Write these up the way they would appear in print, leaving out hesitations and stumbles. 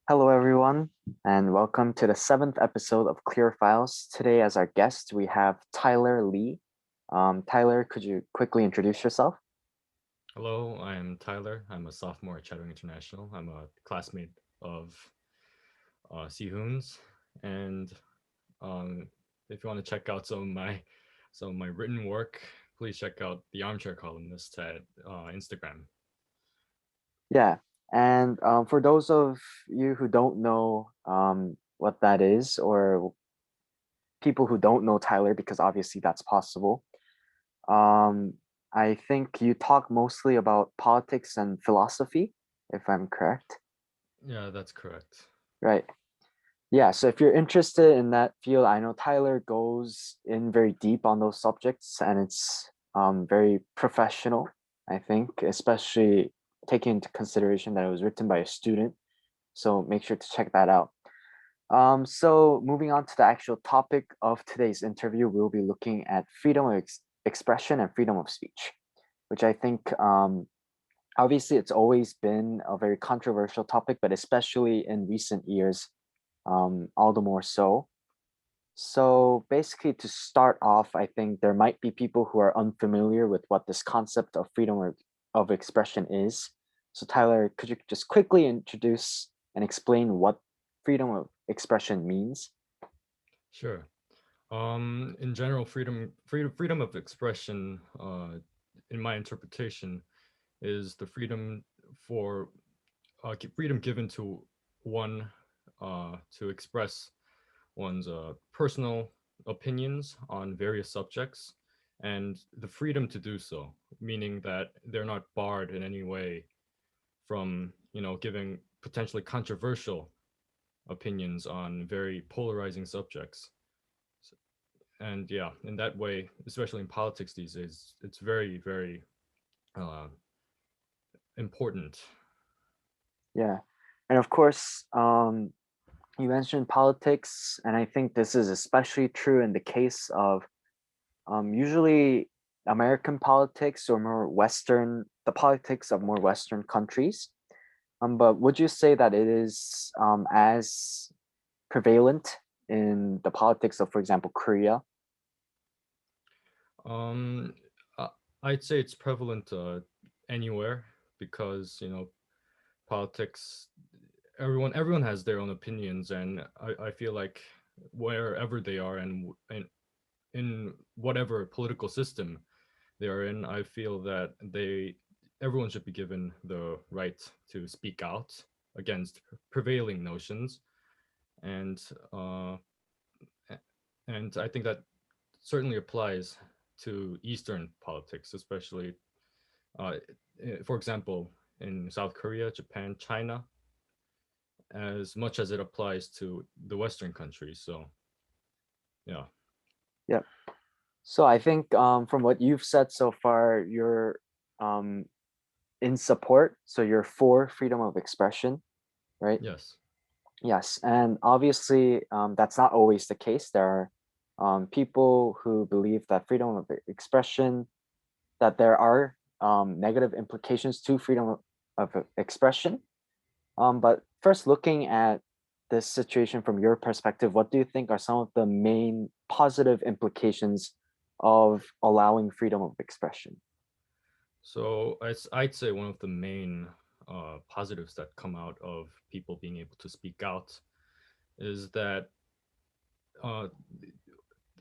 Hello, everyone, and welcome to the seventh episode of Clear Files. Today, as our guest, we have Tyler Lee. Tyler, could you quickly introduce yourself? Hello, I'm Tyler. I'm a sophomore at Chatham International. I'm a classmate of Sihoon's, and um, if you want to check out some of my written work, please check out the Armchair Columnist at Instagram. Yeah, and for those of you who don't know what that is, or people who don't know Tyler, because obviously that's possible, um, I think you talk mostly about politics and philosophy, if I'm correct. Yeah, that's correct. Right. Yeah, so if you're interested in that field, I know Tyler goes in very deep on those subjects and it's very professional, I think, especially taking into consideration that it was written by a student. So make sure to check that out. So moving on to the actual topic of today's interview, we'll be looking at freedom of expression and freedom of speech, which I think obviously it's always been a very controversial topic, but especially in recent years, all the more so. So basically, to start off, I think there might be people who are unfamiliar with what this concept of of expression is. So Tyler, could you just quickly introduce and explain what freedom of expression means? Sure. In general, freedom of expression, in my interpretation, is the freedom for freedom given to one to express one's personal opinions on various subjects and the freedom to do so, meaning that they're not barred in any way from, giving potentially controversial opinions on very polarizing subjects. And yeah, in that way, especially in politics these days, it's very, very uh, important. Yeah, and of course, you mentioned politics, and I think this is especially true in the case of usually American politics or more Western, the politics of more Western countries. But would you say that it is as prevalent in the politics of, for example, Korea? Um, uh, I'd say it's prevalent anywhere because politics. Everyone has their own opinions, and I feel like wherever they are and in whatever political system they are in, I feel that they everyone should be given the right to speak out against prevailing notions, and uh, and I think that certainly applies to Eastern politics, especially uh, for example, in South Korea, Japan, China, as much as it applies to the Western countries. So, yeah. Yeah. So I think from what you've said so far, you're um, in support. So you're for freedom of expression, right? Yes. Yes. And obviously, that's not always the case. There are people who believe that freedom of expression, that there are negative implications to freedom of expression. But first, looking at this situation from your perspective, what do you think are some of the main positive implications of allowing freedom of expression? So I'd say one of the main positives that come out of people being able to speak out is that uh,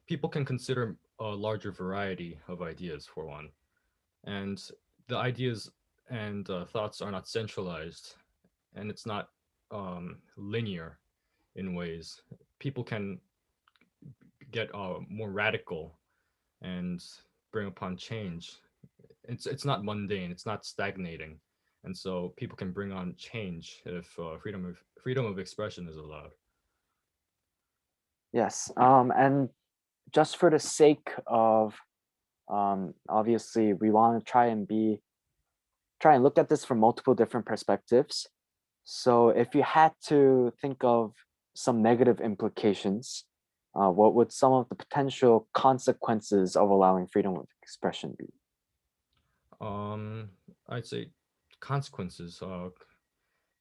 people can consider a larger variety of ideas for one, and the ideas and thoughts are not centralized, and it's not linear in ways. People can get more radical and bring upon change. It's not mundane. It's not stagnating, and so people can bring on change if freedom of expression is allowed. Yes. And just for the sake of obviously, we want to try and look at this from multiple different perspectives. So, if you had to think of some negative implications, what would some of the potential consequences of allowing freedom of expression be? Um, I'd say consequences.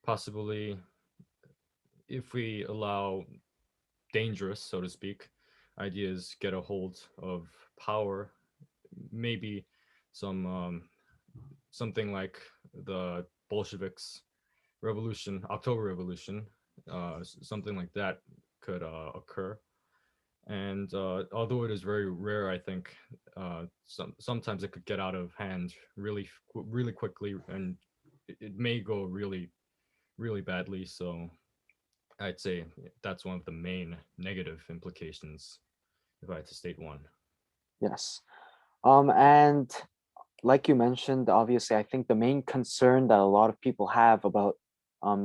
possibly if we allow dangerous, so to speak, ideas get a hold of power, maybe some something like the Bolsheviks revolution, October Revolution, something like that could occur. And although it is very rare, I think sometimes it could get out of hand really quickly, and it may go really badly. So I'd say that's one of the main negative implications, if I had to state one. Yes. And like you mentioned, obviously, I think the main concern that a lot of people have about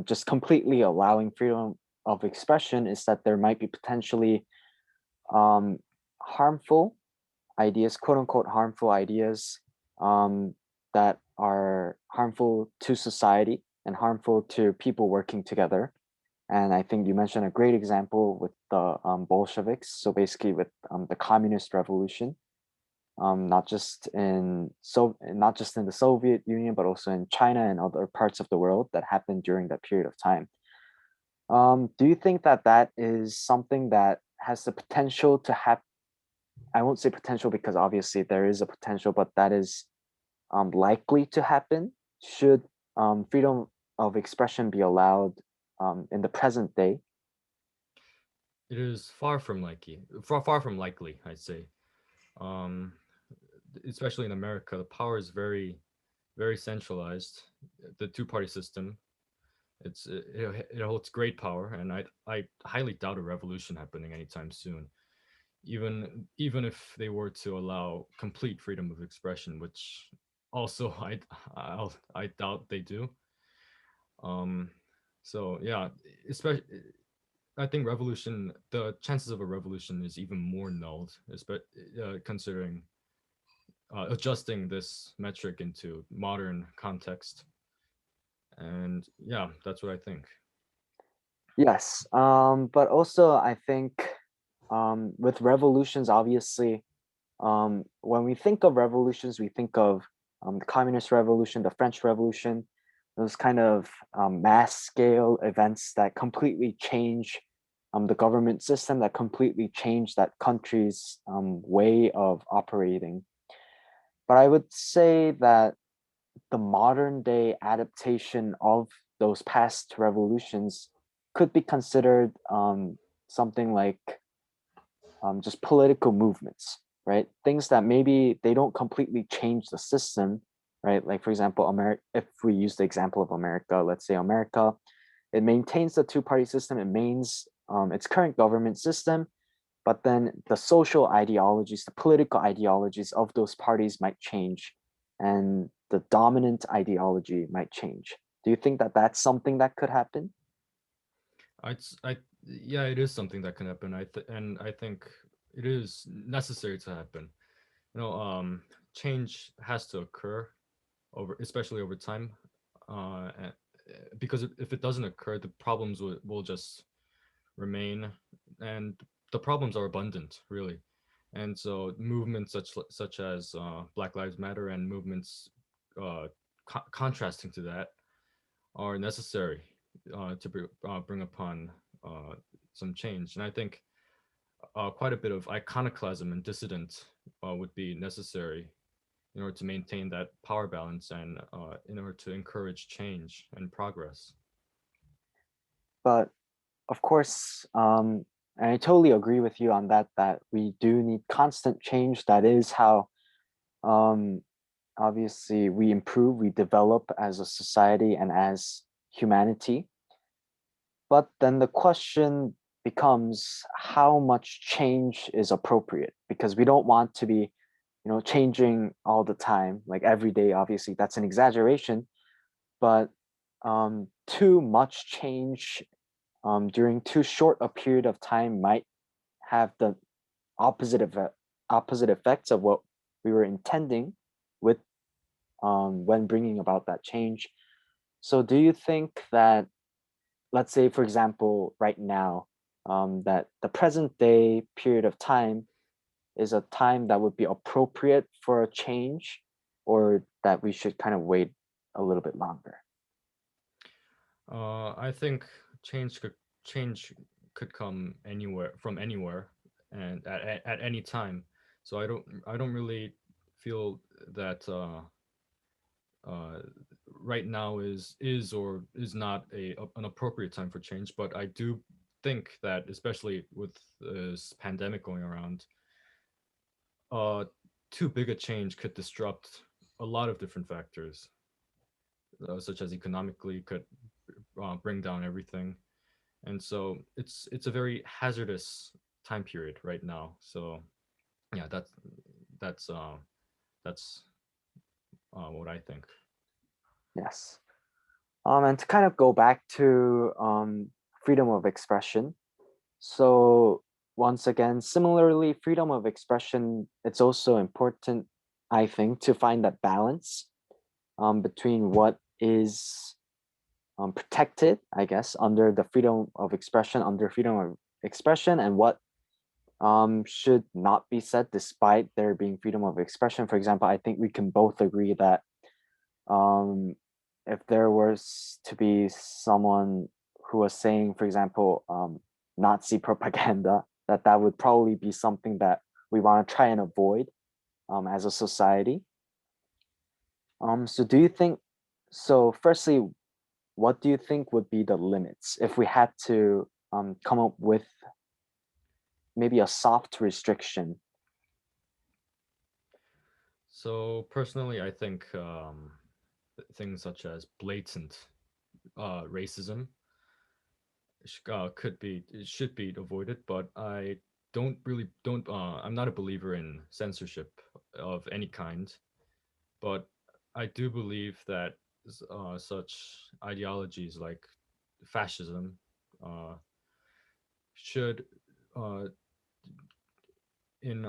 just completely allowing freedom of expression is that there might be potentially um, harmful ideas, quote unquote, harmful ideas that are harmful to society and harmful to people working together. And I think you mentioned a great example with the Bolsheviks. So basically, with the communist revolution, not just in the Soviet Union, but also in China and other parts of the world that happened during that period of time. Do you think that that is something that has the potential to happen? I won't say potential because obviously there is a potential, but that is likely to happen should freedom of expression be allowed in the present day. It is far from likely, I'd say. Um, Especially in America, the power is very centralized. The two-party system, it holds great power, and I highly doubt a revolution happening anytime soon. Even if they were to allow complete freedom of expression, which also I doubt they do. Um, so yeah, especially I think the chances of a revolution is even more nulled, considering adjusting this metric into modern context. And yeah, that's what I think. Yes, but also I think with revolutions, obviously, when we think of revolutions, we think of the Communist Revolution, the French Revolution, those kind of mass scale events that completely change the government system, that completely change that country's way of operating. But I would say that the modern day adaptation of those past revolutions could be considered something like just political movements, right? Things that maybe they don't completely change the system, right? Like for example, America. If we use the example of America, let's say America, it maintains the two-party system, it maintains its current government system, but then the social ideologies, the political ideologies of those parties might change, and the dominant ideology might change. Do you think that that's something that could happen? I yeah, it is something that can happen. And I think it is necessary to happen. You know, change has to occur especially over time, because if it doesn't occur, the problems will just remain, and the problems are abundant, really. And so movements such as Black Lives Matter and movements contrasting to that are necessary bring upon uh, some change. And I think quite a bit of iconoclasm and dissident would be necessary in order to maintain that power balance and in order to encourage change and progress. But of course, and I totally agree with you on that, that we do need constant change. That is how um, obviously we improve, we develop as a society and as humanity. But then the question becomes how much change is appropriate, because we don't want to be, changing all the time, like every day. Obviously, that's an exaggeration, but too much change during too short a period of time might have the opposite effects of what we were intending with when bringing about that change. So, do you think that, let's say, for example, right now, that the present day period of time is a time that would be appropriate for a change, or that we should kind of wait a little bit longer? I think change could change could come anywhere from anywhere and at any time. So I don't really feel that uh, right now is or is not an appropriate time for change. But I do think that especially with this pandemic going around, uh, too big a change could disrupt a lot of different factors, such as economically could bring down everything, and so it's a very hazardous time period right now. So yeah, that's uh, that's what I think. Yes. And to kind of go back to freedom of expression. So once again, similarly, freedom of expression, it's also important, I think, to find that balance between what is protected, I guess, under the freedom of expression, under freedom of expression, and what should not be said despite there being freedom of expression. For example, I think we can both agree that um, if there was to be someone who was saying, for example, Nazi propaganda, that would probably be something that we want to try and avoid as a society. So do you think, so firstly, what do you think would be the limits if we had to come up with maybe a soft restriction? So personally, I think things such as blatant racism could be it should be avoided, but I don't I'm not a believer in censorship of any kind, but I do believe that such ideologies like fascism uh, should uh, in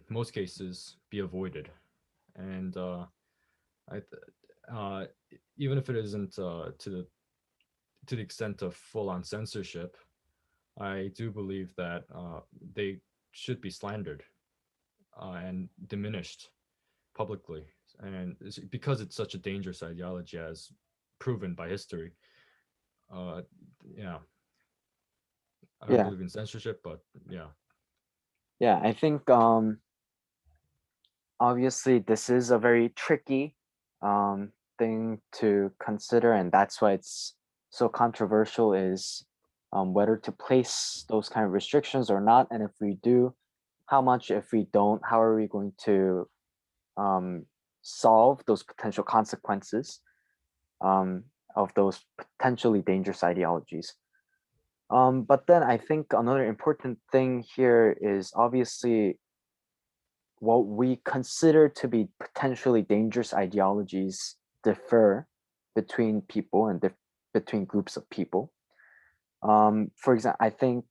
most cases be avoided, and I th- uh, even if it isn't to the extent of full on censorship, I do believe that they should be slandered and diminished publicly. And because it's such a dangerous ideology, as proven by history, uh, yeah, I don't Yeah, believe in censorship, but yeah, yeah, I think obviously this is a very tricky thing to consider, and that's why it's so controversial is whether to place those kind of restrictions or not, and if we do, how much, if we don't, how are we going to um, solve those potential consequences um, of those potentially dangerous ideologies. But then I think another important thing here is obviously what we consider to be potentially dangerous ideologies differ between people and between groups of people. For example, I think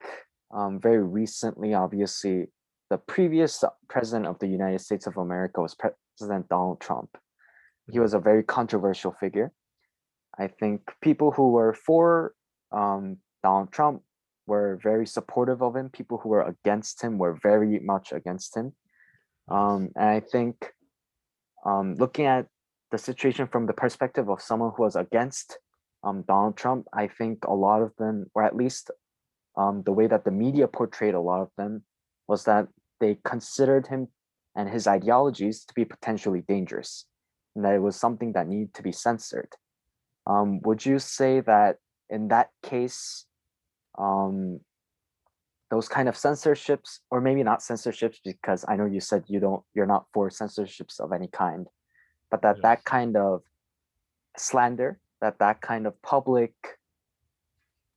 very recently, obviously, the previous president of the United States of America was President Donald Trump. He yeah, was a very controversial figure. I think people who were for Donald Trump were very supportive of him. People who were against him were very much against him. yes, And I think looking at the situation from the perspective of someone who was against Donald Trump, I think a lot of them, or at least the way that the media portrayed a lot of them, was that they considered him and his ideologies to be potentially dangerous, and that it was something that needed to be censored. Would you say that in that case, um, those kind of censorships, or maybe not censorships, because I know you said you're not for censorships of any kind, but that yes. kind of slander, that kind of public,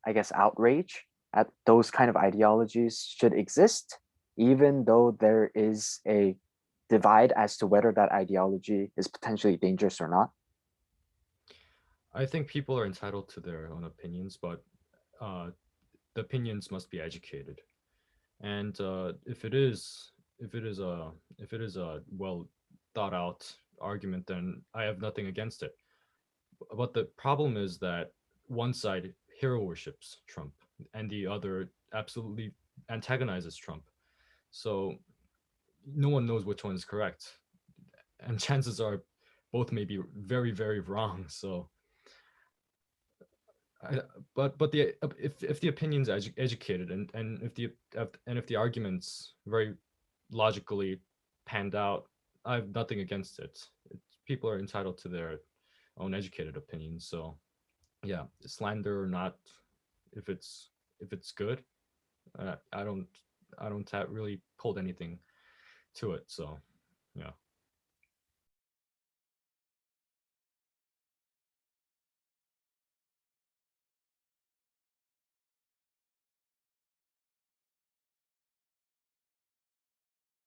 I guess, outrage at those kind of ideologies should exist, even though there is a divide as to whether that ideology is potentially dangerous or not. I think people are entitled to their own opinions, but uh, the opinions must be educated. And if it is a well thought out argument, then I have nothing against it. But the problem is that one side hero worships Trump and the other absolutely antagonizes Trump. So no one knows which one is correct, and chances are both may be very, very wrong. So I, but the if the opinion's educated, and if the arguments very logically panned out, I have nothing against it. People are entitled to their own educated opinions. So yeah, slander or not, if it's good, I don't really hold anything to it. So yeah.